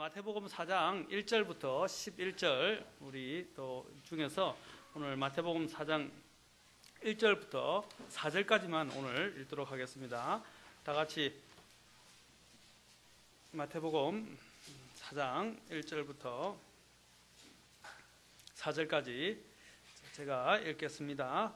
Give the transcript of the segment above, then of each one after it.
마태복음 4장 1절부터 11절 우리 또 중에서 오늘 마태복음 4장 1절부터 4절까지만 오늘 읽도록 하겠습니다. 다 같이 마태복음 4장 1절부터 4절까지 제가 읽겠습니다.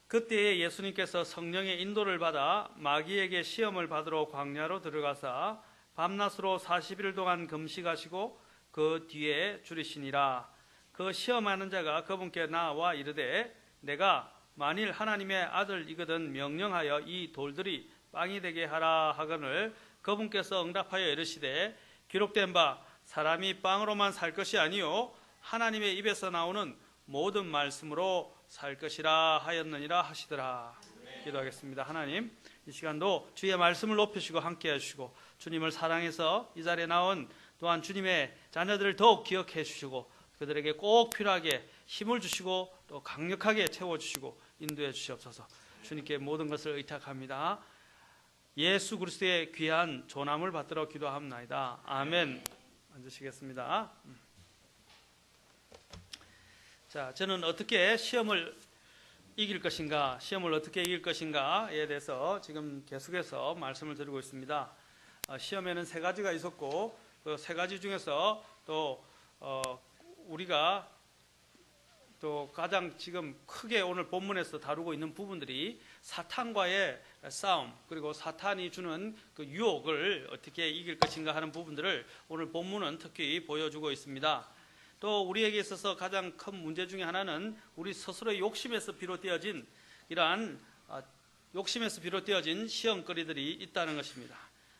그때에 예수님께서 성령의 인도를 받아 마귀에게 시험을 받으러 광야로 들어가사 밤낮으로 40일 동안 금식하시고 그 뒤에 줄이시니라. 그 시험하는 자가 그분께 나와 이르되 내가 만일 하나님의 아들이거든 명령하여 이 돌들이 빵이 되게 하라 하거늘 그분께서 응답하여 이르시되 기록된 바 사람이 빵으로만 살 것이 아니요 하나님의 입에서 나오는 모든 말씀으로 살 것이라 하였느니라 하시더라. 기도하겠습니다. 하나님, 이 시간도 주의 말씀을 높이시고 함께 해주시고 주님을 사랑해서 이 자리에 나온 또한 주님의 자녀들을 더욱 기억해 주시고 그들에게 꼭 필요하게 힘을 주시고 또 강력하게 채워주시고 인도해 주시옵소서. 주님께 모든 것을 의탁합니다. 예수 그리스도의 귀한 조남을 받들어 기도합나이다. 아멘. 앉으시겠습니다. 자, 저는 어떻게 시험을 이길 것인가, 시험을 어떻게 이길 것인가에 대해서 지금 계속해서 말씀을 드리고 있습니다. 시험에는 세 가지가 있었고 그 세 가지 중에서 또 우리가 또 가장 지금 크게 오늘 본문에서 다루고 있는 부분들이 사탄과의 싸움, 그리고 사탄이 주는 그 유혹을 어떻게 이길 것인가 하는 부분들을 오늘 본문은 특히 보여주고 있습니다. 또 우리에게 있어서 가장 큰 문제 중에 하나는 우리 스스로의 욕심에서 비롯되어진 이러한 욕심에서 비롯되어진 시험거리들이 있다는 것입니다.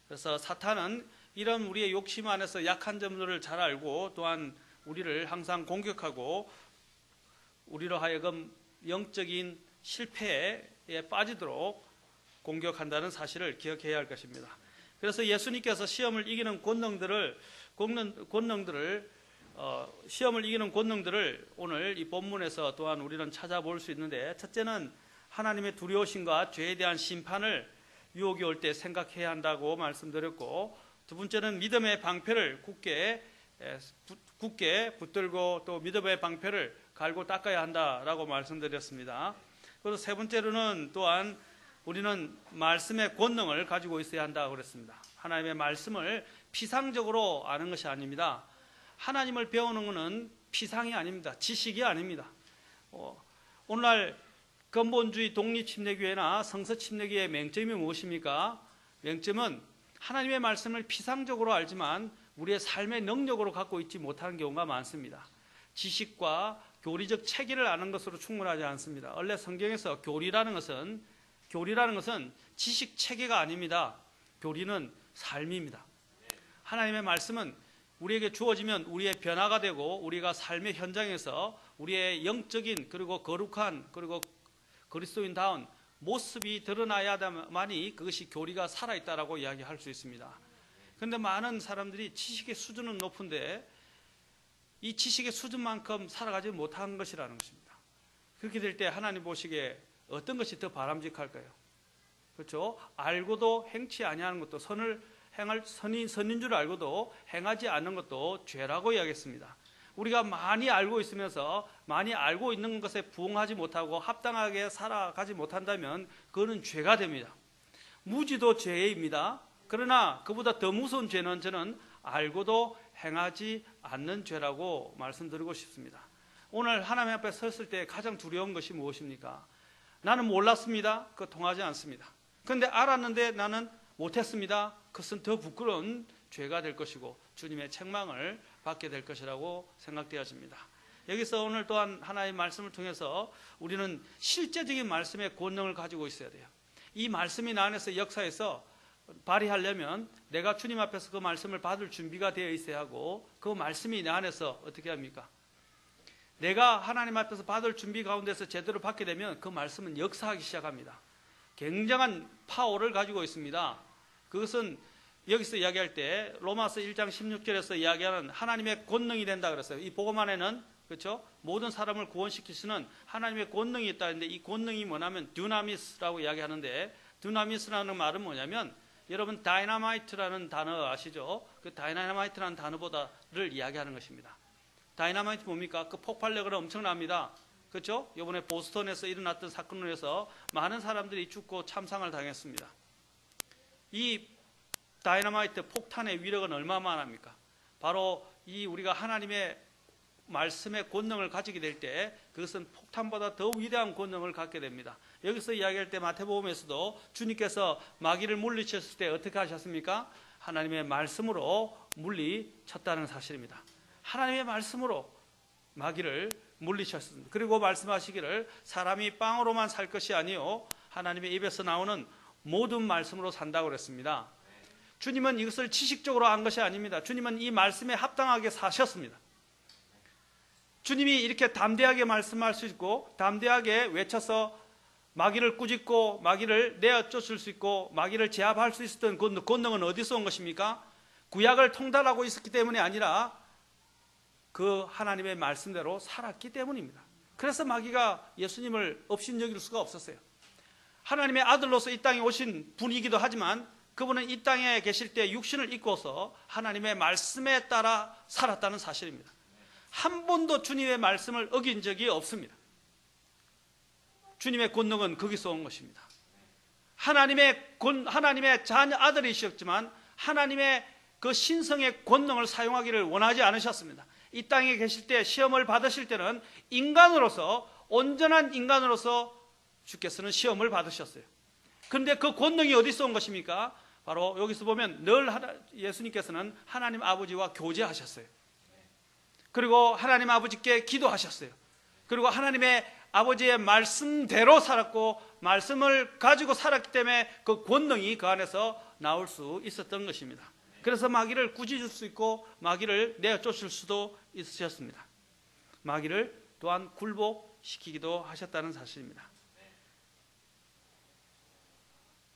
그래서 사탄은 이런 우리의 욕심 안에서 약한 점들을 잘 알고 또한 우리를 항상 공격하고 우리로 하여금 영적인 실패에 빠지도록 공격한다는 사실을 기억해야 할 것입니다. 그래서 예수님께서 시험을 이기는 시험을 이기는 권능들을 오늘 이 본문에서 또한 우리는 찾아볼 수 있는데, 첫째는 하나님의 두려우심과 죄에 대한 심판을 유혹이 올 때 생각해야 한다고 말씀드렸고, 두 번째는 믿음의 방패를 굳게 붙들고 또 믿음의 방패를 갈고 닦아야 한다라고 말씀드렸습니다. 그리고 세 번째로는 또한 우리는 말씀의 권능을 가지고 있어야 한다고 그랬습니다. 하나님의 말씀을 피상적으로 아는 것이 아닙니다. 하나님을 배우는 것은 피상이 아닙니다. 지식이 아닙니다. 오늘날 근본주의 독립침례교회나 성서침례교회의 맹점이 무엇입니까? 맹점은 하나님의 말씀을 피상적으로 알지만 우리의 삶의 능력으로 갖고 있지 못하는 경우가 많습니다. 지식과 교리적 체계를 아는 것으로 충분하지 않습니다. 원래 성경에서 교리라는 것은 지식 체계가 아닙니다. 교리는 삶입니다. 하나님의 말씀은 우리에게 주어지면 우리의 변화가 되고 우리가 삶의 현장에서 우리의 영적인 그리고 거룩한 그리고 그리스도인다운 모습이 드러나야만이 그것이 교리가 살아있다라고 이야기할 수 있습니다. 그런데 많은 사람들이 지식의 수준은 높은데 이 지식의 수준만큼 살아가지 못한 것이라는 것입니다. 그렇게 될 때 하나님 보시기에 어떤 것이 더 바람직할까요? 그렇죠? 알고도 행치 아니하는 것도 선인 줄 알고도 행하지 않는 것도 죄라고 이야기했습니다. 우리가 많이 알고 있으면서 많이 알고 있는 것에 부응하지 못하고 합당하게 살아가지 못한다면 그거는 죄가 됩니다. 무지도 죄입니다. 그러나 그보다 더 무서운 죄는 저는 알고도 행하지 않는 죄라고 말씀드리고 싶습니다. 오늘 하나님 앞에 섰을 때 가장 두려운 것이 무엇입니까? 나는 몰랐습니다. 그거 통하지 않습니다. 그런데 알았는데 나는 못했습니다. 그것은 더 부끄러운 죄가 될 것이고 주님의 책망을 받게 될 것이라고 생각되어집니다. 여기서 오늘 또한 하나의 말씀을 통해서 우리는 실제적인 말씀의 권능을 가지고 있어야 돼요. 이 말씀이 나 안에서 역사에서 발휘하려면 내가 주님 앞에서 그 말씀을 받을 준비가 되어 있어야 하고 그 말씀이 내 안에서 어떻게 합니까? 내가 하나님 앞에서 받을 준비 가운데서 제대로 받게 되면 그 말씀은 역사하기 시작합니다. 굉장한 파워를 가지고 있습니다. 그것은 여기서 이야기할 때 로마서 1장 16절에서 이야기하는 하나님의 권능이 된다 그랬어요. 이 복음 안에는 그렇죠? 모든 사람을 구원시키시는 하나님의 권능이 있다는데 이 권능이 뭐냐면 듀나미스라고 이야기하는데 듀나미스라는 말은 뭐냐면 여러분 다이너마이트라는 단어 아시죠? 그 다이너마이트라는 단어보다를 이야기하는 것입니다. 다이너마이트 뭡니까? 그 폭발력은 엄청납니다. 그렇죠? 이번에 보스턴에서 일어났던 사건으로 해서 많은 사람들이 죽고 참상을 당했습니다. 이 다이너마이트 폭탄의 위력은 얼마만합니까? 바로 이 우리가 하나님의 말씀의 권능을 가지게 될 때 그것은 폭탄보다 더 위대한 권능을 갖게 됩니다. 여기서 이야기할 때 마태복음에서도 주님께서 마귀를 물리쳤을 때 어떻게 하셨습니까? 하나님의 말씀으로 물리쳤다는 사실입니다. 하나님의 말씀으로 마귀를 물리쳤습니다. 그리고 말씀하시기를 사람이 빵으로만 살 것이 아니요 하나님의 입에서 나오는 모든 말씀으로 산다고 그랬습니다. 주님은 이것을 지식적으로 한 것이 아닙니다. 주님은 이 말씀에 합당하게 사셨습니다. 주님이 이렇게 담대하게 말씀할 수 있고 담대하게 외쳐서 마귀를 꾸짖고 마귀를 내어쫓을 수 있고 마귀를 제압할 수 있었던 그 권능은 어디서 온 것입니까? 구약을 통달하고 있었기 때문이 아니라 그 하나님의 말씀대로 살았기 때문입니다. 그래서 마귀가 예수님을 업신여길 수가 없었어요. 하나님의 아들로서 이 땅에 오신 분이기도 하지만 그분은 이 땅에 계실 때 육신을 입고서 하나님의 말씀에 따라 살았다는 사실입니다. 한 번도 주님의 말씀을 어긴 적이 없습니다. 주님의 권능은 거기서 온 것입니다. 하나님의 자녀 아들이셨지만 하나님의 그 신성의 권능을 사용하기를 원하지 않으셨습니다. 이 땅에 계실 때 시험을 받으실 때는 인간으로서 온전한 인간으로서 주께서는 시험을 받으셨어요. 그런데 그 권능이 어디서 온 것입니까? 바로 여기서 보면 늘 예수님께서는 하나님 아버지와 교제하셨어요. 그리고 하나님 아버지께 기도하셨어요. 그리고 하나님의 아버지의 말씀대로 살았고 말씀을 가지고 살았기 때문에 그 권능이 그 안에서 나올 수 있었던 것입니다. 그래서 마귀를 꾸짖을 수 있고 마귀를 내어쫓을 수도 있으셨습니다. 마귀를 또한 굴복시키기도 하셨다는 사실입니다.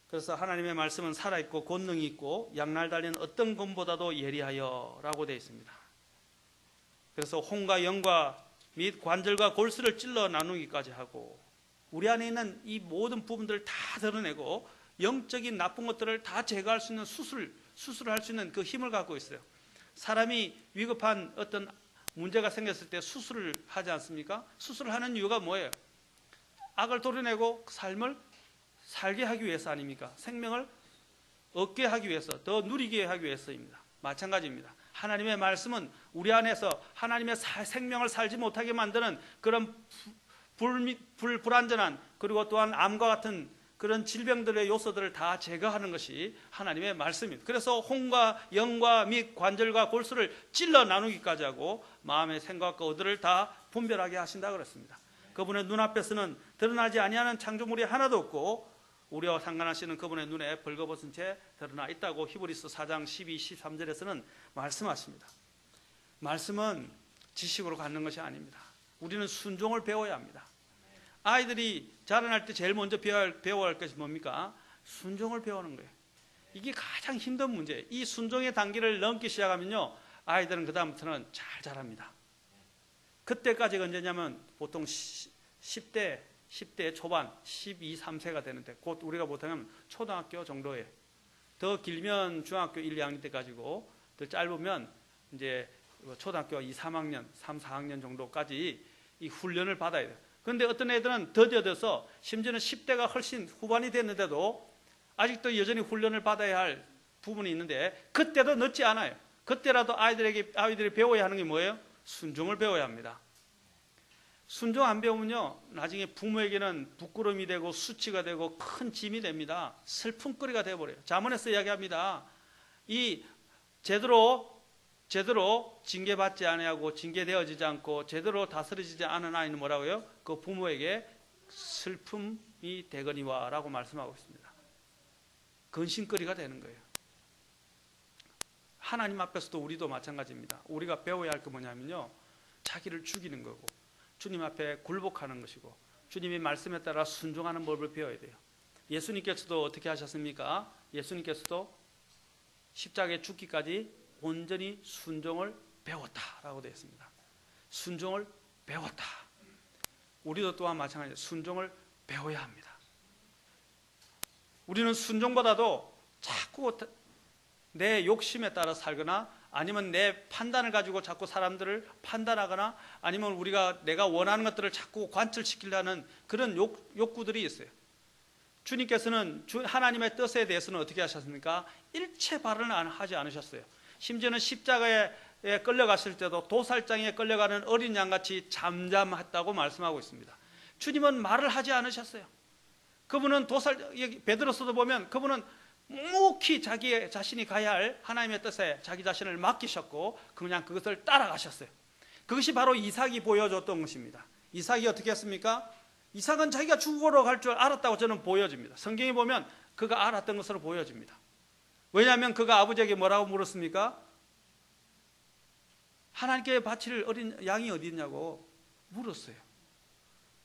그래서 하나님의 말씀은 살아있고 권능이 있고 양날 달린 어떤 검보다도 예리하여 라고 되어 있습니다. 그래서 혼과 영과 및 관절과 골수를 찔러 나누기까지 하고 우리 안에 있는 이 모든 부분들을 다 드러내고 영적인 나쁜 것들을 다 제거할 수 있는 수술을 할 수 있는 그 힘을 갖고 있어요. 사람이 위급한 어떤 문제가 생겼을 때 수술을 하지 않습니까? 수술을 하는 이유가 뭐예요? 악을 도려내고 삶을 살게 하기 위해서 아닙니까? 생명을 얻게 하기 위해서, 더 누리게 하기 위해서입니다. 마찬가지입니다. 하나님의 말씀은 우리 안에서 하나님의 생명을 살지 못하게 만드는 그런 불안전한 그리고 또한 암과 같은 그런 질병들의 요소들을 다 제거하는 것이 하나님의 말씀입니다. 그래서 혼과 영과 및 관절과 골수를 찔러 나누기까지 하고 마음의 생각과 의도를 다 분별하게 하신다 그랬습니다. 그분의 눈앞에서는 드러나지 아니하는 창조물이 하나도 없고 우리와 상관하시는 그분의 눈에 벌거벗은 채 드러나 있다고 히브리서 4장 12, 13절에서는 말씀하십니다. 말씀은 지식으로 갖는 것이 아닙니다. 우리는 순종을 배워야 합니다. 아이들이 자라날 때 제일 먼저 배워야 할 것이 뭡니까? 순종을 배우는 거예요. 이게 가장 힘든 문제예요. 이 순종의 단계를 넘기 시작하면요 아이들은 그 다음부터는 잘 자랍니다. 그때까지가 언제냐면 보통 10대 초반 12, 3세가 되는데 곧 우리가 보통은 초등학교 정도에 더 길면 중학교 1, 2학년 때까지고 더 짧으면 이제 초등학교 2, 3학년, 3, 4학년 정도까지 이 훈련을 받아야 돼요. 그런데 어떤 애들은 더뎌져서 심지어는 10대가 훨씬 후반이 됐는데도 아직도 여전히 훈련을 받아야 할 부분이 있는데 그때도 늦지 않아요. 그때라도 아이들이 배워야 하는 게 뭐예요? 순종을 배워야 합니다. 순종 안 배우면요 나중에 부모에게는 부끄러움이 되고 수치가 되고 큰 짐이 됩니다. 슬픔거리가 되어버려요. 잠언에서 이야기합니다. 이 제대로 징계받지 아니하고 징계되어지지 않고 제대로 다스려지지 않은 아이는 뭐라고요? 그 부모에게 슬픔이 되거니와 라고 말씀하고 있습니다. 근심거리가 되는 거예요. 하나님 앞에서도 우리도 마찬가지입니다. 우리가 배워야 할 게 뭐냐면요 자기를 죽이는 거고 주님 앞에 굴복하는 것이고 주님의 말씀에 따라 순종하는 법을 배워야 돼요. 예수님께서도 어떻게 하셨습니까? 예수님께서도 십자가에 죽기까지 온전히 순종을 배웠다라고 되어 있습니다. 순종을 배웠다. 우리도 또한 마찬가지로 순종을 배워야 합니다. 우리는 순종보다도 자꾸 내 욕심에 따라 살거나 아니면 내 판단을 가지고 자꾸 사람들을 판단하거나 아니면 내가 원하는 것들을 자꾸 관철시키려는 그런 욕구들이 있어요. 주님께서는 하나님의 뜻에 대해서는 어떻게 하셨습니까? 일체 발언을 하지 않으셨어요. 심지어는 십자가에 끌려갔을 때도 도살장에 끌려가는 어린 양같이 잠잠했다고 말씀하고 있습니다. 주님은 말을 하지 않으셨어요. 그분은 베드로서도 보면 그분은 묵묵히 자기 자신이 가야 할 하나님의 뜻에 자기 자신을 맡기셨고 그냥 그것을 따라가셨어요. 그것이 바로 이삭이 보여줬던 것입니다. 이삭이 어떻게 했습니까? 이삭은 자기가 죽으러 갈 줄 알았다고 저는 보여집니다. 성경에 보면 그가 알았던 것으로 보여집니다. 왜냐하면 그가 아버지에게 뭐라고 물었습니까? 하나님께 바칠 어린 양이 어디 있냐고 물었어요.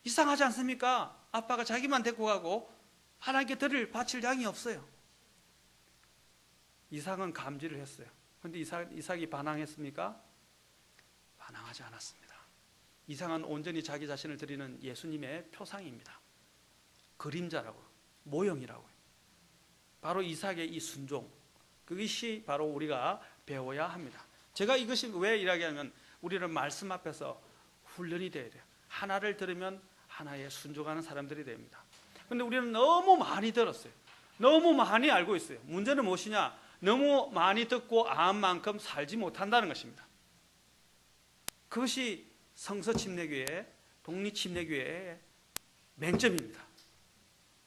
이상하지 않습니까? 아빠가 자기만 데리고 가고 하나님께 드릴 바칠 양이 없어요. 이삭은 감지를 했어요. 그런데 이삭이 반항했습니까? 반항하지 않았습니다. 이삭은 온전히 자기 자신을 드리는 예수님의 표상입니다. 그림자라고요. 모형이라고요. 바로 이삭의 이 순종, 그것이 바로 우리가 배워야 합니다. 제가 이것이 왜 이야기하면 우리는 말씀 앞에서 훈련이 돼야 돼요. 하나를 들으면 하나에 순종하는 사람들이 됩니다. 그런데 우리는 너무 많이 들었어요. 너무 많이 알고 있어요. 문제는 무엇이냐? 너무 많이 듣고 안 만큼 살지 못한다는 것입니다. 그것이 성서침례교회, 독립침례교회의 맹점입니다.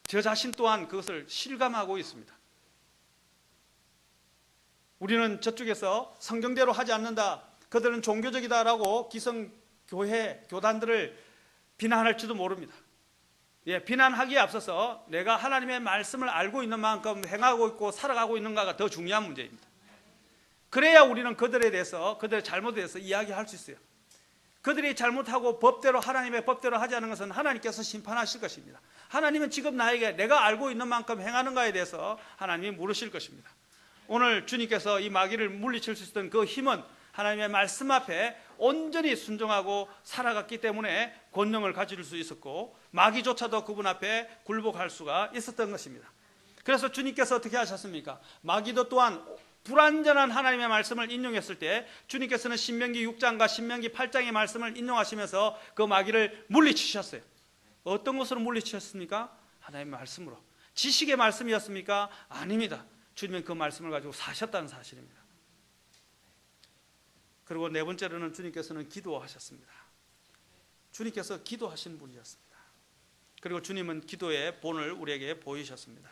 저 자신 또한 그것을 실감하고 있습니다. 우리는 저쪽에서 성경대로 하지 않는다, 그들은 종교적이다라고 기성교회, 교단들을 비난할지도 모릅니다. 비난하기에 앞서서 내가 하나님의 말씀을 알고 있는 만큼 행하고 있고 살아가고 있는가가 더 중요한 문제입니다. 그래야 우리는 그들에 대해서, 그들의 잘못에 대해서 이야기할 수 있어요. 그들이 잘못하고 하나님의 법대로 하지 않은 것은 하나님께서 심판하실 것입니다. 하나님은 지금 나에게 내가 알고 있는 만큼 행하는가에 대해서 하나님이 물으실 것입니다. 오늘 주님께서 이 마귀를 물리칠 수 있었던 그 힘은 하나님의 말씀 앞에 온전히 순종하고 살아갔기 때문에 권능을 가질 수 있었고 마귀조차도 그분 앞에 굴복할 수가 있었던 것입니다. 그래서 주님께서 어떻게 하셨습니까? 마귀도 또한 불완전한 하나님의 말씀을 인용했을 때 주님께서는 신명기 6장과 신명기 8장의 말씀을 인용하시면서 그 마귀를 물리치셨어요. 어떤 것으로 물리치셨습니까? 하나님의 말씀으로. 지식의 말씀이었습니까? 아닙니다. 주님은 그 말씀을 가지고 사셨다는 사실입니다. 그리고 네 번째로는 주님께서는 기도하셨습니다. 주님께서 기도하신 분이었습니다. 그리고 주님은 기도의 본을 우리에게 보이셨습니다.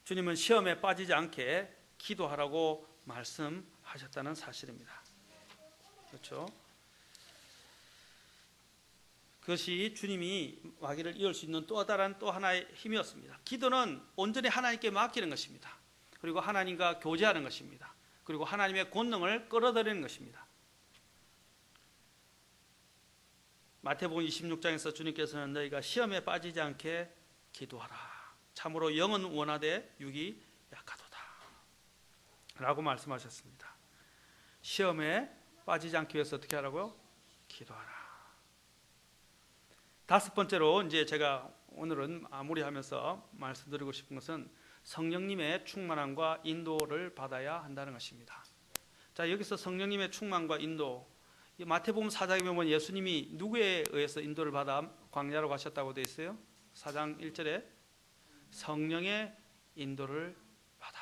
주님은 시험에 빠지지 않게 기도하라고 말씀하셨다는 사실입니다. 그렇죠? 그것이 주님이 마귀를 이을 수 있는 또 다른 또 하나의 힘이었습니다. 기도는 온전히 하나님께 맡기는 것입니다. 그리고 하나님과 교제하는 것입니다. 그리고 하나님의 권능을 끌어들이는 것입니다. 마태복음 26장에서 주님께서는 너희가 시험에 빠지지 않게 기도하라. 참으로 영은 원하되 육이 약하도다 라고 말씀하셨습니다. 시험에 빠지지 않기 위해서 어떻게 하라고요? 기도하라. 다섯 번째로 이제 제가 오늘은 마무리하면서 말씀드리고 싶은 것은 성령님의 충만함과 인도를 받아야 한다는 것입니다. 자, 여기서 성령님의 충만과 인도, 마태복음 4장에 보면 예수님이 누구에 의해서 인도를 받아 광야로 가셨다고 되어 있어요? 4장 1절에 성령의 인도를 받아,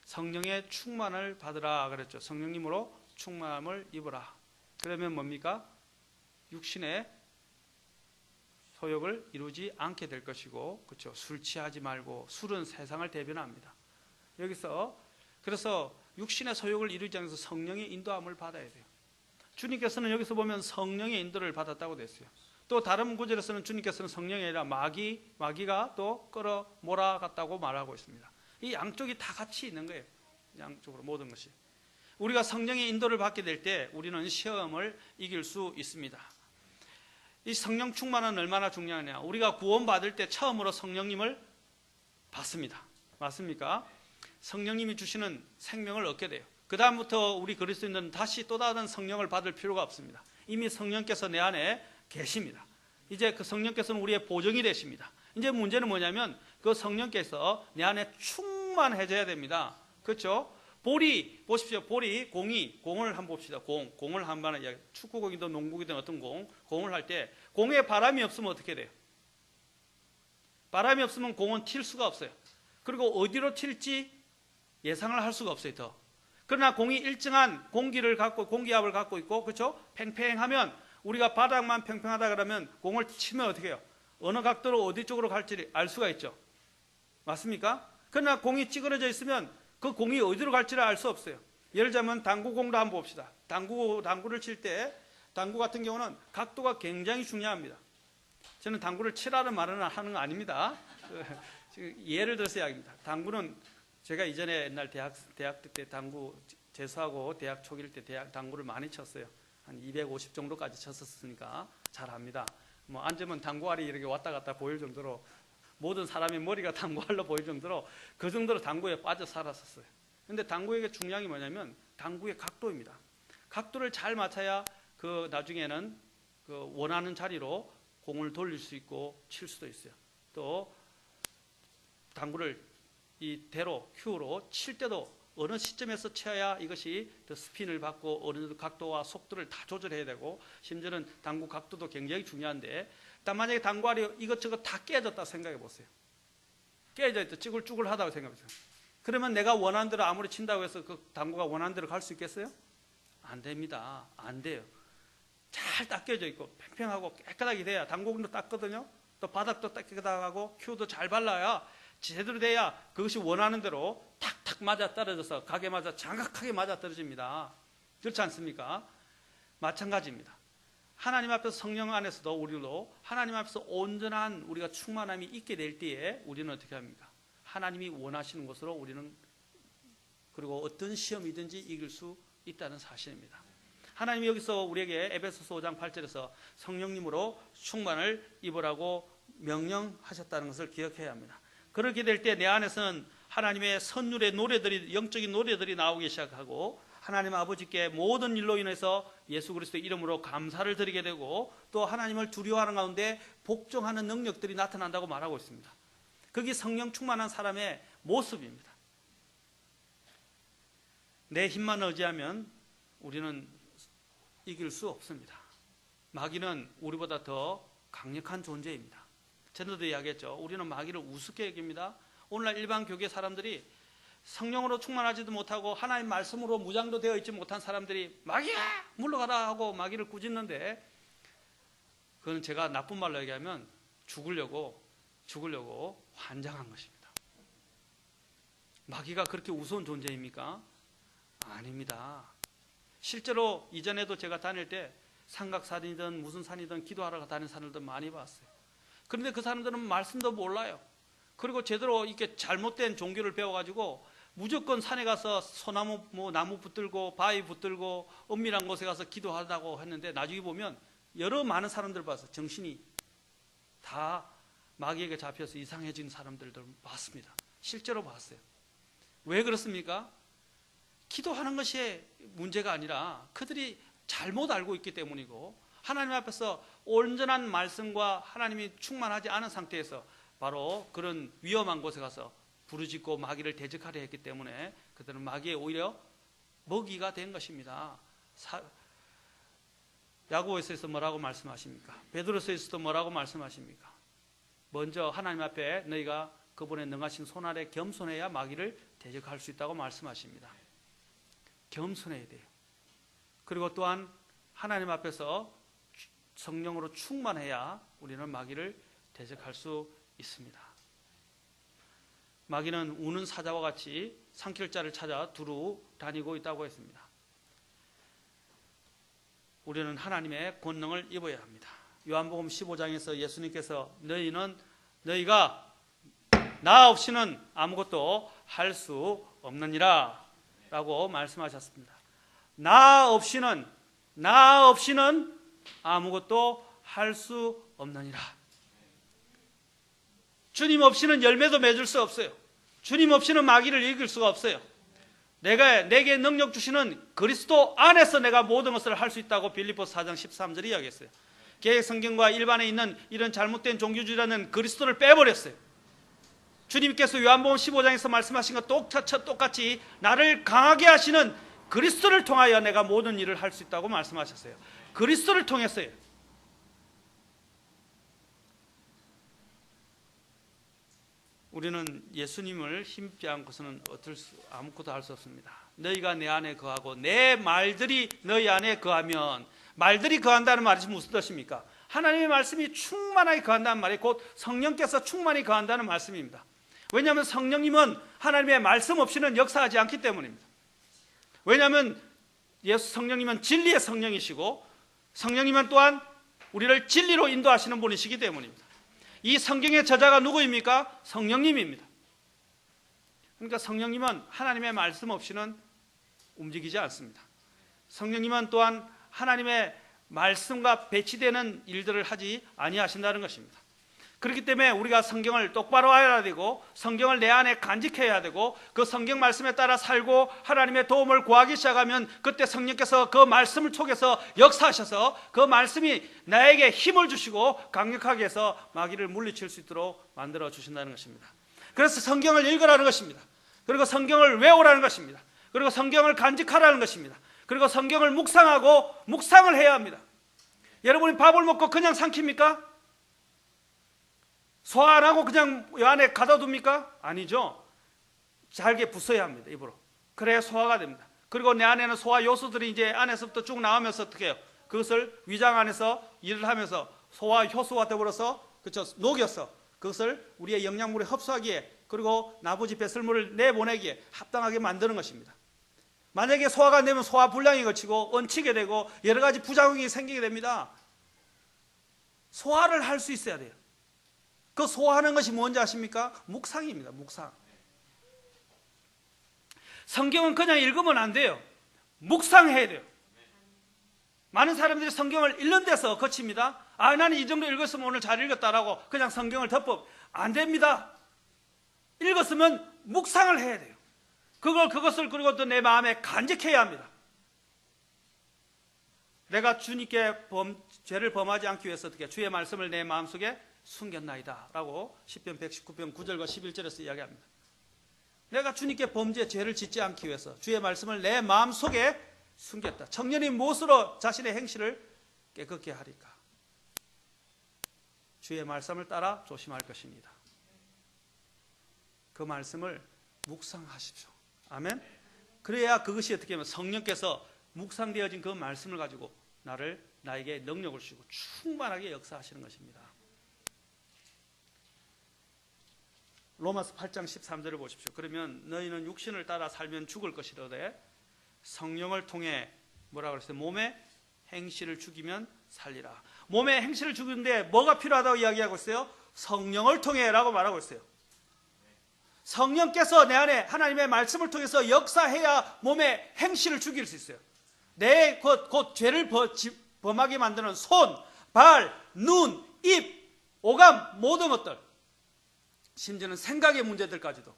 성령의 충만을 받으라 그랬죠. 성령님으로 충만함을 입으라. 그러면 뭡니까? 육신의 소욕을 이루지 않게 될 것이고, 그렇죠? 술 취하지 말고, 술은 세상을 대변합니다. 여기서 그래서 육신의 소욕을 이루지 않아서 성령의 인도함을 받아야 돼요. 주님께서는 여기서 보면 성령의 인도를 받았다고 됐어요. 또 다른 구절에서는 주님께서는 성령이 아니라 마귀가 또 끌어 몰아갔다고 말하고 있습니다. 이 양쪽이 다 같이 있는 거예요. 양쪽으로 모든 것이. 우리가 성령의 인도를 받게 될 때 우리는 시험을 이길 수 있습니다. 이 성령 충만은 얼마나 중요하냐. 우리가 구원받을 때 처음으로 성령님을 받습니다. 맞습니까? 성령님이 주시는 생명을 얻게 돼요. 그 다음부터 우리 그리스도인들은 다시 또 다른 성령을 받을 필요가 없습니다. 이미 성령께서 내 안에 계십니다. 이제 그 성령께서는 우리의 보정이 되십니다. 이제 문제는 뭐냐면 그 성령께서 내 안에 충만해져야 됩니다. 그렇죠? 볼이 보십시오. 볼이 공을 한번 봅시다. 공을 한번 축구공이든 농구공이든 어떤 공을 할 때 공에 바람이 없으면 어떻게 돼요? 바람이 없으면 공은 튈 수가 없어요. 그리고 어디로 튈지 예상을 할 수가 없어요. 더. 그러나 공이 일정한 공기압을 갖고 있고, 그렇죠? 팽팽하면 우리가 바닥만 평평하다 그러면 공을 치면 어떻게 해요? 어느 각도로 어디 쪽으로 갈지 알 수가 있죠. 맞습니까? 그러나 공이 찌그러져 있으면 그 공이 어디로 갈지를 알 수 없어요. 예를 들자면 당구공도 한번 봅시다. 당구를 칠 때 당구 같은 경우는 각도가 굉장히 중요합니다. 저는 당구를 치라는 말은 하는 거 아닙니다. 예를 들어서 이야기입니다. 당구는 제가 이전에 옛날 대학 때 당구 재수하고 대학 초기일 때 당구를 많이 쳤어요. 한 250 정도까지 쳤었으니까 잘 압니다. 뭐 앉으면 당구알이 이렇게 왔다 갔다 보일 정도로, 모든 사람의 머리가 당구알로 보일 정도로 그 정도로 당구에 빠져 살았었어요. 근데 당구에게 중요한 게 뭐냐면 당구의 각도입니다. 각도를 잘 맞춰야 그 나중에는 그 원하는 자리로 공을 돌릴 수 있고 칠 수도 있어요. 또 당구를 이 대로 큐로 칠 때도 어느 시점에서 쳐야 이것이 더 스핀을 받고 어느 각도와 속도를 다 조절해야 되고, 심지어는 당구 각도도 굉장히 중요한데, 만약에 당구알이 이것저것 다 깨졌다 생각해 보세요. 깨져 있다, 찌글찌글하다고 생각해 보세요. 그러면 내가 원하는 대로 아무리 친다고 해서 그 당구가 원하는 대로 갈 수 있겠어요? 안 됩니다. 안 돼요. 잘 닦여져 있고 팽팽하고 깨끗하게 돼야, 당구공도 닦거든요. 또 바닥도 깨끗하고 큐도 잘 발라야, 제대로 돼야 그것이 원하는 대로 탁탁 맞아 떨어져서 각에 맞아 정확하게 맞아 떨어집니다. 그렇지 않습니까? 마찬가지입니다. 하나님 앞에서, 성령 안에서도 우리도 하나님 앞에서 온전한 우리가 충만함이 있게 될 때에 우리는 어떻게 합니까? 하나님이 원하시는 것으로 우리는, 그리고 어떤 시험이든지 이길 수 있다는 사실입니다. 하나님이 여기서 우리에게 에베소서 5장 8절에서 성령님으로 충만을 입으라고 명령하셨다는 것을 기억해야 합니다. 그렇게 될 때 내 안에서는 하나님의 선율의 노래들이, 영적인 노래들이 나오기 시작하고, 하나님 아버지께 모든 일로 인해서 예수 그리스도의 이름으로 감사를 드리게 되고, 또 하나님을 두려워하는 가운데 복종하는 능력들이 나타난다고 말하고 있습니다. 그게 성령 충만한 사람의 모습입니다. 내 힘만 의지하면 우리는 이길 수 없습니다. 마귀는 우리보다 더 강력한 존재입니다. 전에도 이야기했죠. 우리는 마귀를 우습게 여깁니다. 오늘날 일반 교계 사람들이 성령으로 충만하지도 못하고 하나님 말씀으로 무장도 되어 있지 못한 사람들이 마귀야 물러가라 하고 마귀를 꾸짖는데, 그건 제가 나쁜 말로 얘기하면 죽으려고 환장한 것입니다. 마귀가 그렇게 우스운 존재입니까? 아닙니다. 실제로 이전에도 제가 다닐 때 삼각산이든 무슨 산이든 기도하러 다니는 사람들 많이 봤어요. 그런데 그 사람들은 말씀도 몰라요. 그리고 제대로 이렇게 잘못된 종교를 배워가지고 무조건 산에 가서 소나무, 나무 붙들고 바위 붙들고 은밀한 곳에 가서 기도하다고 했는데, 나중에 보면 여러 많은 사람들 봐서 정신이 다 마귀에게 잡혀서 이상해진 사람들도 봤습니다. 실제로 봤어요. 왜 그렇습니까? 기도하는 것이 문제가 아니라 그들이 잘못 알고 있기 때문이고, 하나님 앞에서 온전한 말씀과 하나님이 충만하지 않은 상태에서 바로 그런 위험한 곳에 가서 부르짖고 마귀를 대적하려 했기 때문에 그들은 마귀의 오히려 먹이가 된 것입니다. 야고보서에서 뭐라고 말씀하십니까? 베드로서에서도 뭐라고 말씀하십니까? 먼저 하나님 앞에 너희가 그분의 능하신 손 아래 겸손해야 마귀를 대적할 수 있다고 말씀하십니다. 겸손해야 돼요. 그리고 또한 하나님 앞에서 성령으로 충만해야 우리는 마귀를 대적할 수 있습니다. 마귀는 우는 사자와 같이 삼킬 자를 찾아 두루 다니고 있다고 했습니다. 우리는 하나님의 권능을 입어야 합니다. 요한복음 15장에서 예수님께서 너희가 나 없이는 아무것도 할 수 없느니라 라고 말씀하셨습니다. 나 없이는 아무것도 할 수 없느니라. 주님 없이는 열매도 맺을 수 없어요. 주님 없이는 마귀를 이길 수가 없어요. 내게 능력 주시는 그리스도 안에서 내가 모든 것을 할 수 있다고 빌립보서 4장 13절에 이야기했어요. 개혁성경과 일반에 있는 이런 잘못된 종교주의라는 그리스도를 빼버렸어요. 주님께서 요한복음 15장에서 말씀하신 것 똑같이 나를 강하게 하시는 그리스도를 통하여 내가 모든 일을 할 수 있다고 말씀하셨어요. 그리스도를 통해서요. 우리는 예수님을 힘입지 않고서는 아무것도 할 수 없습니다. 너희가 내 안에 거하고 내 말들이 너희 안에 거하면, 말들이 거한다는 말이 무슨 뜻입니까? 하나님의 말씀이 충만하게 거한다는 말이 곧 성령께서 충만히 거한다는 말씀입니다. 왜냐하면 성령님은 하나님의 말씀 없이는 역사하지 않기 때문입니다. 왜냐하면 예수 성령님은 진리의 성령이시고 성령님은 또한 우리를 진리로 인도하시는 분이시기 때문입니다. 이 성경의 저자가 누구입니까? 성령님입니다. 그러니까 성령님은 하나님의 말씀 없이는 움직이지 않습니다. 성령님은 또한 하나님의 말씀과 배치되는 일들을 하지 아니하신다는 것입니다. 그렇기 때문에 우리가 성경을 똑바로 알아야 되고 성경을 내 안에 간직해야 되고 그 성경 말씀에 따라 살고 하나님의 도움을 구하기 시작하면 그때 성령께서 그 말씀을 통해서 역사하셔서 그 말씀이 나에게 힘을 주시고 강력하게 해서 마귀를 물리칠 수 있도록 만들어 주신다는 것입니다. 그래서 성경을 읽으라는 것입니다. 그리고 성경을 외우라는 것입니다. 그리고 성경을 간직하라는 것입니다. 그리고 성경을 묵상하고 묵상을 해야 합니다. 여러분이 밥을 먹고 그냥 삼킵니까? 소화 안 하고 그냥 이 안에 가둬둡니까? 아니죠. 잘게 부숴야 합니다. 입으로. 그래야 소화가 됩니다. 그리고 내 안에는 소화 요소들이 이제 안에서부터 쭉 나오면서 어떻게 해요? 그것을 위장 안에서 일을 하면서 소화 효소와 더불어서 그렇죠? 녹여서 그것을 우리의 영양물에 흡수하기에 그리고 나머지 배설물을 내보내기에 합당하게 만드는 것입니다. 만약에 소화가 안 되면 소화 불량이 걸치고 얹히게 되고 여러 가지 부작용이 생기게 됩니다. 소화를 할 수 있어야 돼요. 그 소화하는 것이 뭔지 아십니까? 묵상입니다. 묵상. 성경은 그냥 읽으면 안 돼요. 묵상해야 돼요. 많은 사람들이 성경을 읽는 데서 거칩니다. 아, 나는 이 정도 읽었으면 오늘 잘 읽었다라고 그냥 성경을 덮어. 안 됩니다. 읽었으면 묵상을 해야 돼요. 그것을 그리고 또 내 마음에 간직해야 합니다. 내가 주님께 죄를 범하지 않기 위해서 어떻게 주의 말씀을 내 마음속에 숨겼나이다 라고 시편 119편 9절과 11절에서 이야기합니다. 내가 주님께 죄를 짓지 않기 위해서 주의 말씀을 내 마음속에 숨겼다. 청년이 무엇으로 자신의 행실을 깨끗게 하리까? 주의 말씀을 따라 조심할 것입니다. 그 말씀을 묵상하십시오. 아멘. 그래야 그것이 어떻게 하면 성령께서 묵상되어진 그 말씀을 가지고 나에게 능력을 주시고 충만하게 역사하시는 것입니다. 로마서 8장 13절을 보십시오. 그러면 너희는 육신을 따라 살면 죽을 것이로되 성령을 통해 뭐라고 그랬어요? 몸의 행실을 죽이면 살리라. 몸의 행실을 죽이는데 뭐가 필요하다고 이야기하고 있어요? 성령을 통해 라고 말하고 있어요. 성령께서 내 안에 하나님의 말씀을 통해서 역사해야 몸의 행실을 죽일 수 있어요. 내 곧 죄를 범하게 만드는 손, 발, 눈, 입, 오감 모든 것들 심지어는 생각의 문제들까지도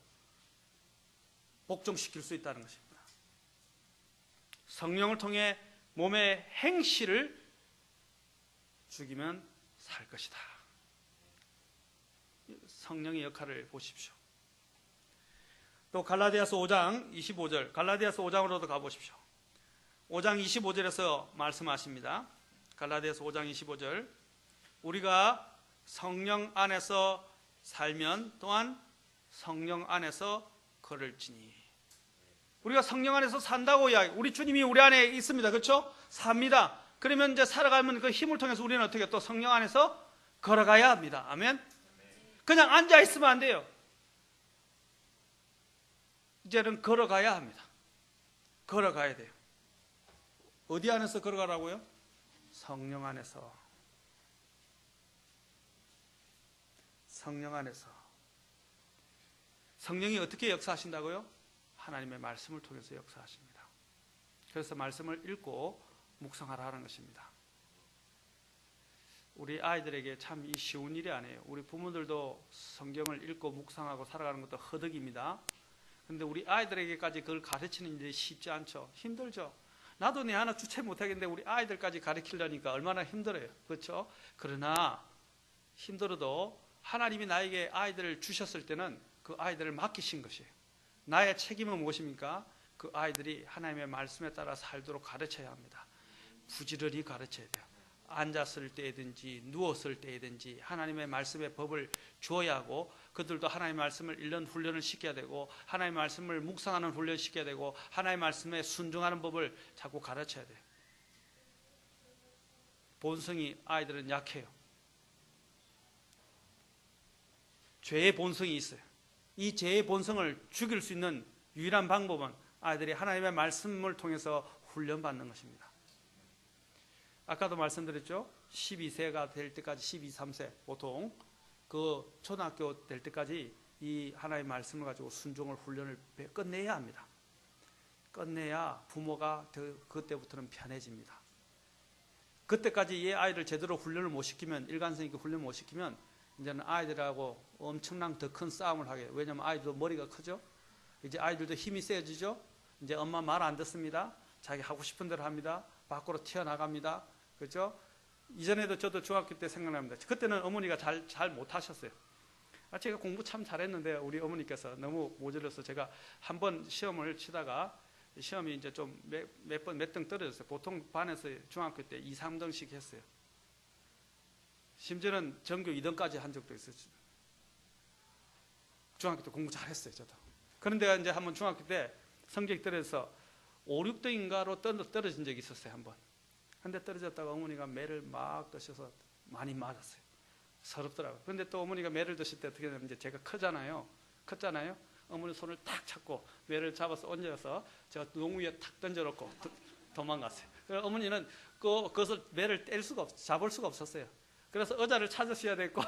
복종시킬 수 있다는 것입니다. 성령을 통해 몸의 행실을 죽이면 살 것이다. 성령의 역할을 보십시오. 또 갈라디아서 5장 25절, 갈라디아서 5장으로도 가보십시오. 5장 25절에서 말씀하십니다. 갈라디아서 5장 25절, 우리가 성령 안에서 살면 또한 성령 안에서 걸을지니. 우리가 성령 안에서 산다고 이야기. 우리 주님이 우리 안에 있습니다. 그렇죠? 삽니다. 그러면 이제 살아가면 그 힘을 통해서 우리는 어떻게 또 성령 안에서 걸어가야 합니다. 아멘. 그냥 앉아 있으면 안 돼요. 이제는 걸어가야 합니다. 걸어가야 돼요. 어디 안에서 걸어가라고요? 성령 안에서. 성령 안에서. 성령이 어떻게 역사하신다고요? 하나님의 말씀을 통해서 역사하십니다. 그래서 말씀을 읽고 묵상하라 하는 것입니다. 우리 아이들에게 참 이 쉬운 일이 아니에요. 우리 부모들도 성경을 읽고 묵상하고 살아가는 것도 허덕입니다. 그런데 우리 아이들에게까지 그걸 가르치는 일이 쉽지 않죠. 힘들죠. 나도 내 하나 주체 못하겠는데 우리 아이들까지 가르치려니까 얼마나 힘들어요. 그렇죠? 그러나 힘들어도 하나님이 나에게 아이들을 주셨을 때는 그 아이들을 맡기신 것이에요. 나의 책임은 무엇입니까? 그 아이들이 하나님의 말씀에 따라 살도록 가르쳐야 합니다. 부지런히 가르쳐야 돼요. 앉았을 때든지 누웠을 때든지 하나님의 말씀의 법을 주어야 하고, 그들도 하나님의 말씀을 읽는 훈련을 시켜야 되고, 하나님의 말씀을 묵상하는 훈련을 시켜야 되고, 하나님의 말씀에 순종하는 법을 자꾸 가르쳐야 돼요. 본성이 아이들은 약해요. 죄의 본성이 있어요. 이 죄의 본성을 죽일 수 있는 유일한 방법은 아이들이 하나님의 말씀을 통해서 훈련받는 것입니다. 아까도 말씀드렸죠. 12세가 될 때까지, 12, 3세 보통 그 초등학교 될 때까지 이 하나님의 말씀을 가지고 순종을 훈련을 끝내야 합니다. 끝내야 부모가 그때부터는 편해집니다. 그때까지 이 아이를 제대로 훈련을 못 시키면, 일관성 있게 훈련을 못 시키면 이제는 아이들하고 엄청난 더 큰 싸움을 하게. 왜냐하면 아이들도 머리가 크죠. 이제 아이들도 힘이 세지죠. 이제 엄마 말 안 듣습니다. 자기 하고 싶은 대로 합니다. 밖으로 튀어나갑니다. 그렇죠? 이전에도 저도 중학교 때 생각납니다. 그때는 어머니가 잘 못하셨어요. 제가 공부 참 잘했는데 우리 어머니께서 너무 모자라서 제가 한 번 시험을 치다가 시험이 이제 좀 몇 등 떨어졌어요. 보통 반에서 중학교 때 2, 3등씩 했어요. 심지어는 전교 2등까지 한 적도 있었죠. 중학교 때 공부 잘했어요, 저도. 그런데 이제 한번 중학교 때 성적이 떨어져서 5, 6등인가로 떨어진 적이 있었어요, 한번. 근데 떨어졌다가 어머니가 매를 막 드셔서 많이 맞았어요. 서럽더라고요. 그런데 또 어머니가 매를 드실 때 어떻게 되냐면, 이제 제가 컸잖아요. 어머니 손을 탁 잡고 매를 잡아서 얹어서 제가 농 위에 탁 던져놓고 도망갔어요. 그래서 어머니는 그것을 매를 잡을 수가 없었어요. 그래서 의자를 찾으셔야 됐고,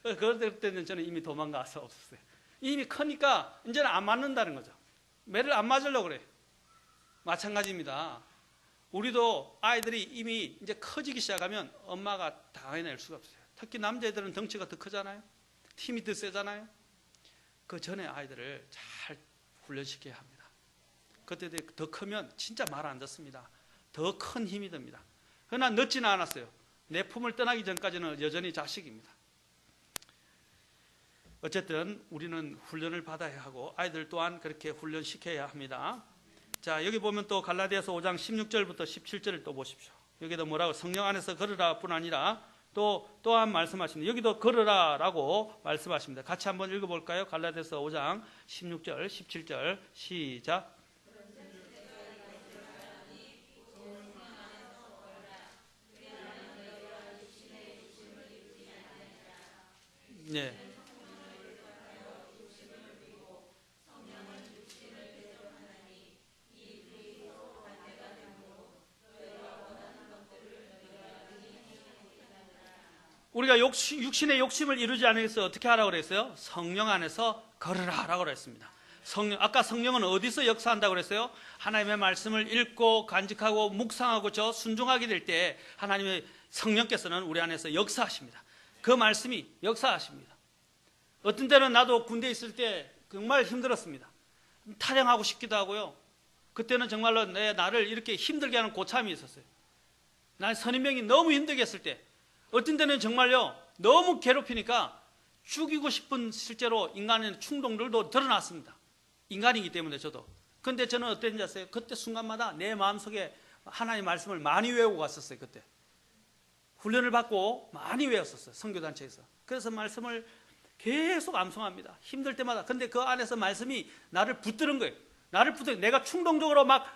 그럴 때는 저는 이미 도망가서 없었어요. 이미 크니까 이제는 안 맞는다는 거죠. 매를 안 맞으려고 그래요. 마찬가지입니다. 우리도 아이들이 이미 이제 커지기 시작하면 엄마가 당해낼 수가 없어요. 특히 남자애들은 덩치가 더 크잖아요. 힘이 더 세잖아요. 그 전에 아이들을 잘 훈련시켜야 합니다. 그때 더 크면 진짜 말 안 듣습니다. 더 큰 힘이 듭니다. 그러나 늦지는 않았어요. 내 품을 떠나기 전까지는 여전히 자식입니다. 어쨌든 우리는 훈련을 받아야 하고 아이들 또한 그렇게 훈련시켜야 합니다. 자, 여기 보면 또 갈라디아서 5장 16절부터 17절을 또 보십시오. 여기도 뭐라고, 성령 안에서 걸으라 뿐 아니라 또한 말씀하십니다. 여기도 걸으라라고 말씀하십니다. 같이 한번 읽어볼까요? 갈라디아서 5장 16절 17절 시작. 네. 우리가 육신의 욕심을 이루지 않기 위해서 어떻게 하라고 그랬어요? 성령 안에서 걸으라라고 그랬습니다. 아까 성령은 어디서 역사한다고 그랬어요? 하나님의 말씀을 읽고 간직하고 묵상하고 순종하게 될 때 하나님의 성령께서는 우리 안에서 역사하십니다. 그 말씀이 역사하십니다. 어떤 때는 나도 군대에 있을 때 정말 힘들었습니다. 탈영하고 싶기도 하고요. 그때는 정말로 나를 이렇게 힘들게 하는 고참이 있었어요. 난 선임병이 너무 힘들게 했을 때, 어떤 때는 정말요 너무 괴롭히니까 죽이고 싶은 실제로 인간의 충동들도 드러났습니다. 인간이기 때문에 저도. 그런데 저는 어땠는지 아세요? 그때 순간마다 내 마음속에 하나님의 말씀을 많이 외우고 갔었어요. 그때 훈련을 받고 많이 외웠었어요, 선교단체에서. 그래서 말씀을 계속 암송합니다, 힘들 때마다. 근데 그 안에서 말씀이 나를 붙드는 거예요. 내가 충동적으로 막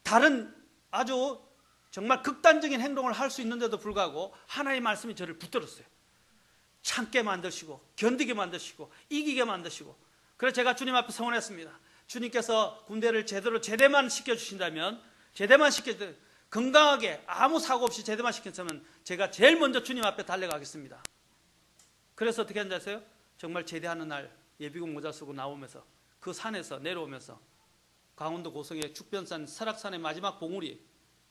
다른 아주 정말 극단적인 행동을 할 수 있는데도 불구하고 하나님의 말씀이 저를 붙들었어요. 참게 만드시고 견디게 만드시고 이기게 만드시고. 그래서 제가 주님 앞에 서원했습니다. 주님께서 군대를 제대만 시켜주신다면, 건강하게 아무 사고 없이 제대만 시켰으면 제가 제일 먼저 주님 앞에 달려가겠습니다. 그래서 어떻게 했는지 아세요? 정말 제대하는 날 예비군 모자 쓰고 나오면서 그 산에서 내려오면서, 강원도 고성의 죽변산, 설악산의 마지막 봉우리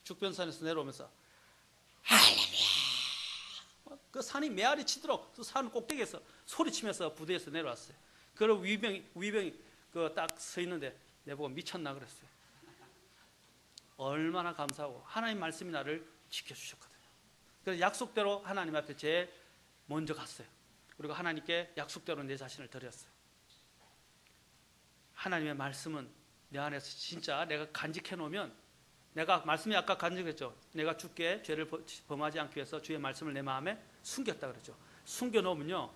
죽변산에서 내려오면서 할렐루야, 그 산이 메아리 치도록 그 산 꼭대기에서 소리치면서 부대에서 내려왔어요. 그리고 위병이 딱 서 있는데 내보고 미쳤나 그랬어요. 얼마나 감사하고 하나님 말씀이 나를 지켜주셨거든요. 그래서 약속대로 하나님 앞에 제일 먼저 갔어요. 그리고 하나님께 약속대로 내 자신을 드렸어요. 하나님의 말씀은 내 안에서 진짜 내가 간직해 놓으면, 내가 말씀이 아까 간직했죠. 내가 주께 죄를 범하지 않기 위해서 주의 말씀을 내 마음에 숨겼다 그랬죠. 숨겨 놓으면요,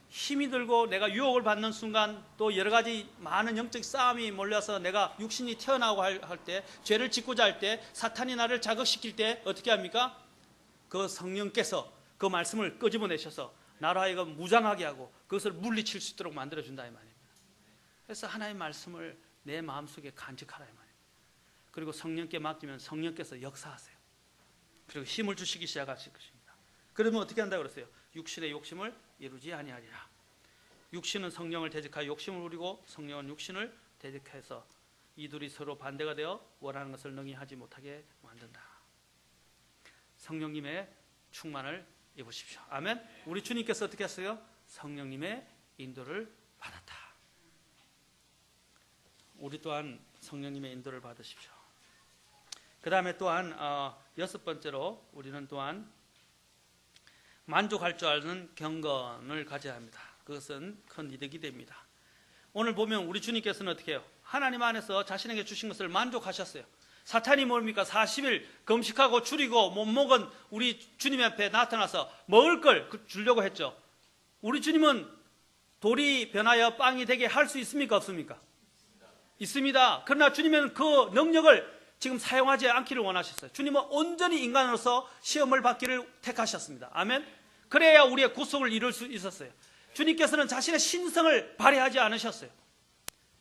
힘이 들고 내가 유혹을 받는 순간, 또 여러 가지 많은 영적 싸움이 몰려서 내가 육신이 튀어나오고 할 때, 죄를 짓고자 할 때, 사탄이 나를 자극시킬 때 어떻게 합니까? 그 성령께서 그 말씀을 끄집어내셔서 나로 하여금 무장하게 하고 그것을 물리칠 수 있도록 만들어준다 이 말입니다. 그래서 하나님의 말씀을 내 마음속에 간직하라 이 말입니다. 그리고 성령께 맡기면 성령께서 역사하세요. 그리고 힘을 주시기 시작하실 것입니다. 그러면 어떻게 한다고 그랬어요? 육신의 욕심을 이루지 아니하리라. 육신은 성령을 대적하여 욕심을 부리고 성령은 육신을 대적해서 이 둘이 서로 반대가 되어 원하는 것을 능히 하지 못하게 만든다. 성령님의 충만을 입으십시오. 아멘. 우리 주님께서 어떻게 했어요? 성령님의 인도를 받았다. 우리 또한 성령님의 인도를 받으십시오. 그 다음에 또한 여섯 번째로 우리는 또한 만족할 줄 아는 경건을 가져야 합니다. 그것은 큰 이득이 됩니다. 오늘 보면 우리 주님께서는 어떻게 해요? 하나님 안에서 자신에게 주신 것을 만족하셨어요. 사탄이 뭡니까? 40일 금식하고 줄이고 못 먹은 우리 주님 앞에 나타나서 먹을 걸 주려고 했죠. 우리 주님은 돌이 변하여 빵이 되게 할 수 있습니까? 없습니까? 있습니다. 그러나 주님은 그 능력을 지금 사용하지 않기를 원하셨어요. 주님은 온전히 인간으로서 시험을 받기를 택하셨습니다. 아멘. 그래야 우리의 구속을 이룰 수 있었어요. 주님께서는 자신의 신성을 발휘하지 않으셨어요.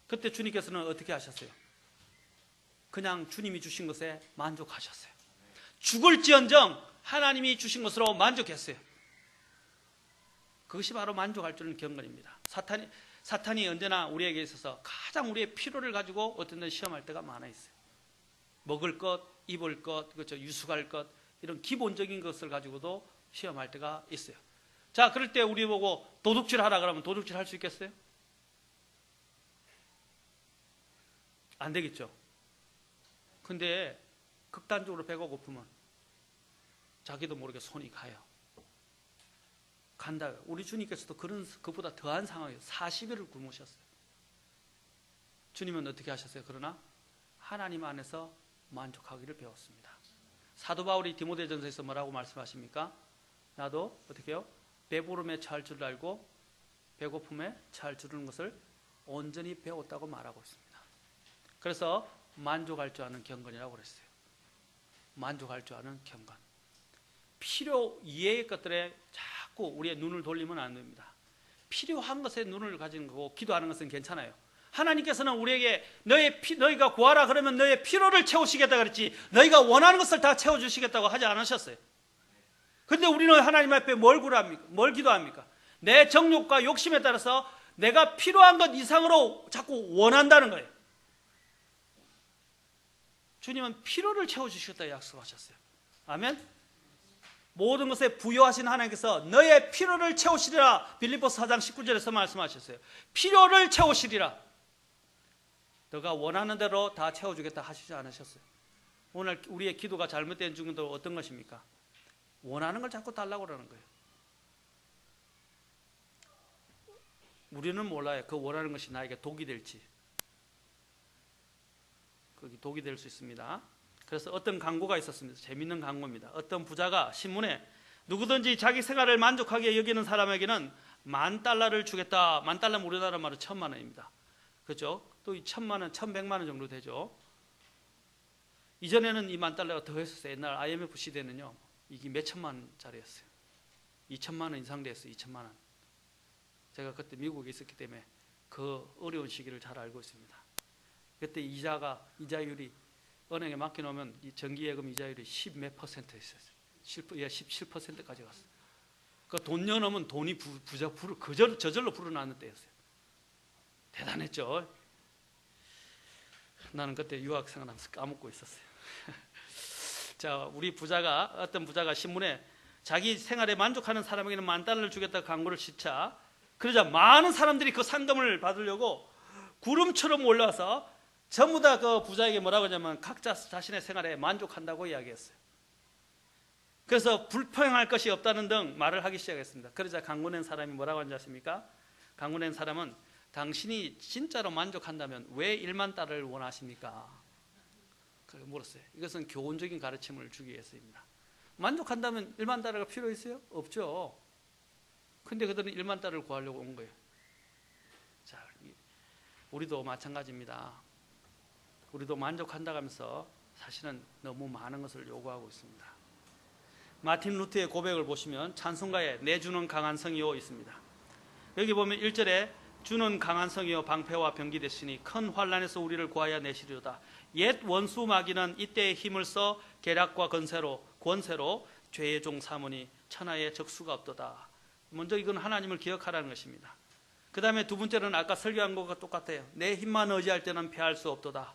그때 주님께서는 어떻게 하셨어요? 그냥 주님이 주신 것에 만족하셨어요. 죽을지언정 하나님이 주신 것으로 만족했어요. 그것이 바로 만족할 줄 아는 경건입니다. 사탄이 언제나 우리에게 있어서 가장 우리의 필요를 가지고 어떤 데 시험할 때가 많아 있어요. 먹을 것, 입을 것, 그렇죠, 유숙할 것, 이런 기본적인 것을 가지고도 시험할 때가 있어요. 자, 그럴 때 우리 보고 도둑질 하라 그러면 도둑질 할 수 있겠어요? 안 되겠죠. 근데 극단적으로 배가 고프면 자기도 모르게 손이 가요. 간다. 우리 주님께서도 그보다 더한 상황이에요. 40일을 굶으셨어요. 주님은 어떻게 하셨어요? 그러나 하나님 안에서 만족하기를 배웠습니다. 사도 바울이 디모데전서에서 뭐라고 말씀하십니까? 나도 어떻게 해요? 배부름에 처할 줄 알고 배고픔에 처할 줄 아는 것을 온전히 배웠다고 말하고 있습니다. 그래서 만족할 줄 아는 경건이라고 그랬어요. 만족할 줄 아는 경건. 필요 이외의 것들에 자꾸 우리의 눈을 돌리면 안 됩니다. 필요한 것에 눈을 가지는 거고 기도하는 것은 괜찮아요. 하나님께서는 우리에게 너희가 구하라 그러면 너의 필요를 채우시겠다 그랬지, 너희가 원하는 것을 다 채워주시겠다고 하지 않으셨어요. 그런데 우리는 하나님 앞에 뭘 구합니까? 뭘 기도합니까? 내 정욕과 욕심에 따라서 내가 필요한 것 이상으로 자꾸 원한다는 거예요. 주님은 필요를 채워주시겠다 약속하셨어요. 아멘. 모든 것에 부여하신 하나님께서 너의 필요를 채우시리라, 빌립보서 4장 19절에서 말씀하셨어요. 필요를 채우시리라. 너가 원하는 대로 다 채워주겠다 하시지 않으셨어요. 오늘 우리의 기도가 잘못된 중도 어떤 것입니까? 원하는 걸 자꾸 달라고 그러는 거예요. 우리는 몰라요. 그 원하는 것이 나에게 독이 될지. 그게 독이 될 수 있습니다. 그래서 어떤 광고가 있었습니다. 재밌는 광고입니다. 어떤 부자가 신문에 누구든지 자기 생활을 만족하게 여기는 사람에게는 $10,000를 주겠다. $10,000면 우리나라 말로 1,000,000원입니다. 그렇죠? 또 이 1,000,000원, 1,100만 원 정도 되죠. 이전에는 이 $10,000가 더 했었어요. 옛날 IMF 시대는요, 이게 몇 천만 원짜리였어요. 2,000만 원 이상 됐어요. 2,000만 원. 제가 그때 미국에 있었기 때문에 그 어려운 시기를 잘 알고 있습니다. 그때 이자율이 은행에 맡겨놓으면 이 정기예금 이자율이 10몇 퍼센트 있었어요. 17%까지 갔어요. 그 돈 넣으면 돈이 저절로 불어나는 때였어요. 대단했죠. 나는 그때 유학생을 하면서 까먹고 있었어요. 자, 어떤 부자가 신문에 자기 생활에 만족하는 사람에게는 $10,000를 주겠다 광고를 시차. 그러자 많은 사람들이 그 상금을 받으려고 구름처럼 올라와서 전부 다 그 부자에게 뭐라고 하냐면 각자 자신의 생활에 만족한다고 이야기했어요. 그래서 불평할 것이 없다는 등 말을 하기 시작했습니다. 그러자 광고 낸 사람이 뭐라고 하는지 아십니까? 광고 낸 사람은 당신이 진짜로 만족한다면 왜 1만 달러를 원하십니까? 그렇게 물었어요. 이것은 교훈적인 가르침을 주기 위해서입니다. 만족한다면 1만 달러가 필요 있어요? 없죠. 근데 그들은 1만 달러를 구하려고 온 거예요. 자, 우리도 마찬가지입니다. 우리도 만족한다고 하면서 사실은 너무 많은 것을 요구하고 있습니다. 마틴 루터의 고백을 보시면 찬송가에 내 주는 강한 성이요 있습니다. 여기 보면 1절에 주는 강한 성이요 방패와 병기 되시니 큰 환난에서 우리를 구하여 내시리로다. 옛 원수 마귀는 이때의 힘을 써 계략과 권세로 죄의 종 삼으니 천하에 적수가 없도다. 먼저 이건 하나님을 기억하라는 것입니다. 그 다음에 두 번째는 아까 설교한 것과 똑같아요. 내 힘만 의지할 때는 패할 수 없도다.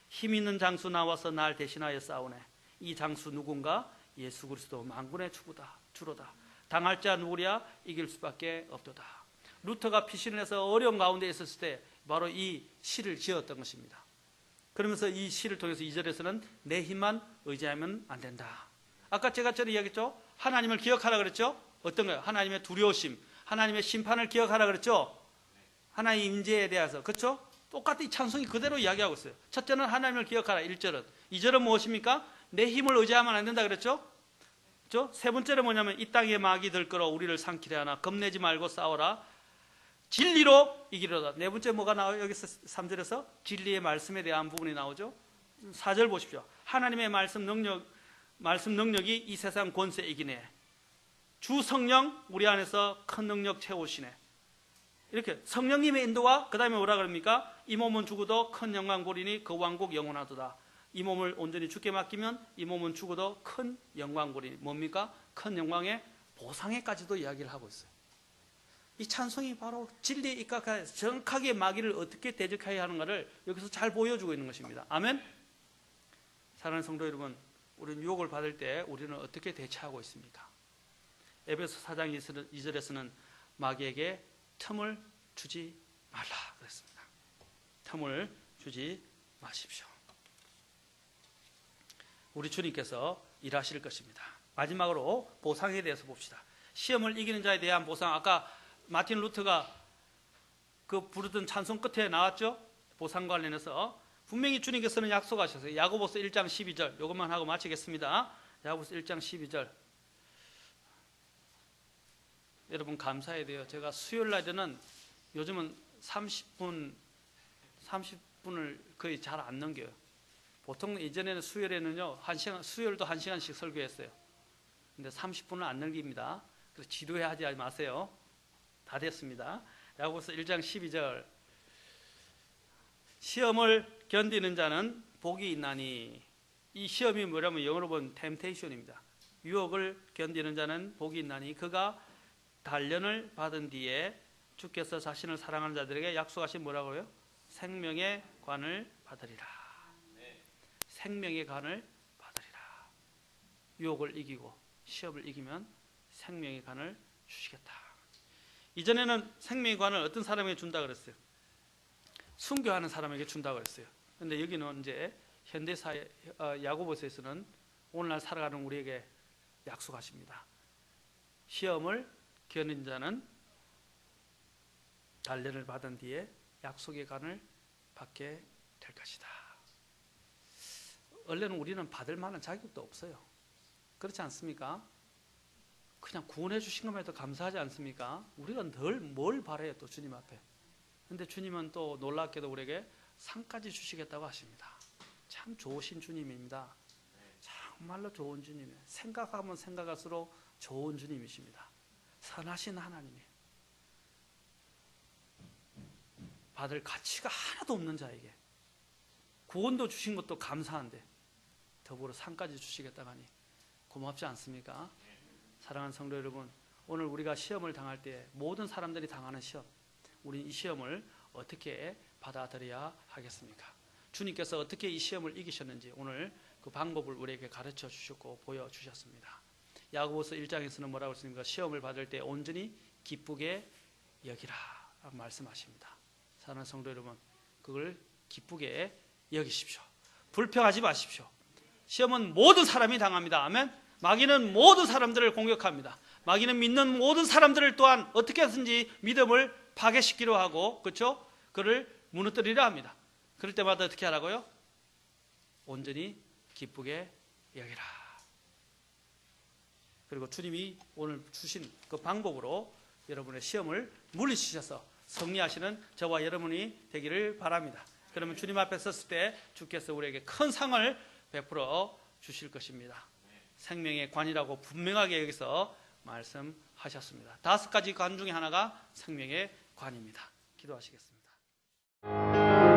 힘 있는 장수 나와서 날 대신하여 싸우네. 이 장수 누군가? 예수 그리스도 만군의 주로다. 당할 자 누구랴? 이길 수밖에 없도다. 루터가 피신을 해서 어려운 가운데 있었을 때 바로 이 시를 지었던 것입니다. 그러면서 이 시를 통해서 2절에서는 내 힘만 의지하면 안 된다. 아까 제가 전에 이야기했죠? 하나님을 기억하라 그랬죠? 어떤 거예요? 하나님의 두려우심, 하나님의 심판을 기억하라 그랬죠? 하나님의 임재에 대해서. 그렇죠? 똑같이 이 찬송이 그대로 이야기하고 있어요. 첫째는 하나님을 기억하라 1절은. 2절은 무엇입니까? 내 힘을 의지하면 안 된다 그랬죠? 그렇죠? 세 번째는 뭐냐면 이 땅에 마귀 들끓어 우리를 삼키려 하나 겁내지 말고 싸워라. 진리로 이기려다. 네 번째 뭐가 나와요? 여기서 3절에서 진리의 말씀에 대한 부분이 나오죠. 4절 보십시오. 하나님의 말씀 능력이 이 세상 권세 이기네. 주 성령 우리 안에서 큰 능력 채우시네. 이렇게 성령님의 인도와 그 다음에 뭐라 그럽니까? 이 몸은 죽어도 큰 영광 보리니 그 왕국 영원하도다. 이 몸을 온전히 주께 맡기면 이 몸은 죽어도 큰 영광 보리니 뭡니까? 큰 영광의 보상에까지도 이야기를 하고 있어요. 이 찬송이 바로 진리에 입각하여 정확하게 마귀를 어떻게 대적해야 하는가를 여기서 잘 보여주고 있는 것입니다. 아멘. 사랑하는 성도 여러분, 우리는 유혹을 받을 때 우리는 어떻게 대처하고 있습니까? 에베소 4장 2절에서는 마귀에게 틈을 주지 말라 그랬습니다. 틈을 주지 마십시오. 우리 주님께서 일하실 것입니다. 마지막으로 보상에 대해서 봅시다. 시험을 이기는 자에 대한 보상. 아까 마틴 루터가 그 부르던 찬송 끝에 나왔죠? 보상 관련해서 분명히 주님께서는 약속하셨어요. 야고보서 1장 12절 이것만 하고 마치겠습니다. 야고보서 1장 12절. 여러분 감사해야 돼요. 제가 수요일 날에는 요즘은 30분을 거의 잘 안 넘겨요. 보통 예전에는 수요일에는요, 수요일도 1시간씩 설교했어요. 근데 30분을 안 넘깁니다. 그래서 지루해하지 마세요. 다 됐습니다. 야고보서 1장 12절. 시험을 견디는 자는 복이 있나니. 이 시험이 뭐냐면 영어로 보면 temptation입니다. 유혹을 견디는 자는 복이 있나니 그가 단련을 받은 뒤에 주께서 자신을 사랑하는 자들에게 약속하신 뭐라고요? 생명의 관을 받으리라. 생명의 관을 받으리라. 유혹을 이기고 시험을 이기면 생명의 관을 주시겠다. 이전에는 생명의 관을 어떤 사람에게 준다 그랬어요? 순교하는 사람에게 준다 그랬어요. 그런데 여기는 이제 현대사회 야고보서에서는 오늘날 살아가는 우리에게 약속하십니다. 시험을 견딘 자는 단련을 받은 뒤에 약속의 관을 받게 될 것이다. 원래는 우리는 받을 만한 자격도 없어요. 그렇지 않습니까? 그냥 구원해 주신 것만 해도 감사하지 않습니까? 우리가 늘 뭘 바라요 또 주님 앞에. 근데 주님은 또 놀랍게도 우리에게 상까지 주시겠다고 하십니다. 참 좋으신 주님입니다. 정말로 좋은 주님이에요. 생각하면 생각할수록 좋은 주님이십니다. 선하신 하나님이에요. 받을 가치가 하나도 없는 자에게 구원도 주신 것도 감사한데 더불어 상까지 주시겠다고 하니 고맙지 않습니까? 사랑하는 성도 여러분, 오늘 우리가 시험을 당할 때 모든 사람들이 당하는 시험, 우리 이 시험을 어떻게 받아들여야 하겠습니까? 주님께서 어떻게 이 시험을 이기셨는지 오늘 그 방법을 우리에게 가르쳐 주셨고 보여주셨습니다. 야고보서 1장에서는 뭐라고 했습니까? 시험을 받을 때 온전히 기쁘게 여기라 말씀하십니다. 사랑하는 성도 여러분, 그걸 기쁘게 여기십시오. 불평하지 마십시오. 시험은 모든 사람이 당합니다. 아멘. 마귀는 모든 사람들을 공격합니다. 마귀는 믿는 모든 사람들을 또한 어떻게 해서든지 믿음을 파괴시키려 하고, 그렇죠? 그를 무너뜨리려 합니다. 그럴 때마다 어떻게 하라고요? 온전히 기쁘게 여기라. 그리고 주님이 오늘 주신 그 방법으로 여러분의 시험을 물리치셔서 승리하시는 저와 여러분이 되기를 바랍니다. 그러면 주님 앞에 섰을 때 주께서 우리에게 큰 상을 베풀어 주실 것입니다. 생명의 관이라고 분명하게 여기서 말씀하셨습니다. 5가지 관 중에 하나가 생명의 관입니다. 기도하시겠습니다.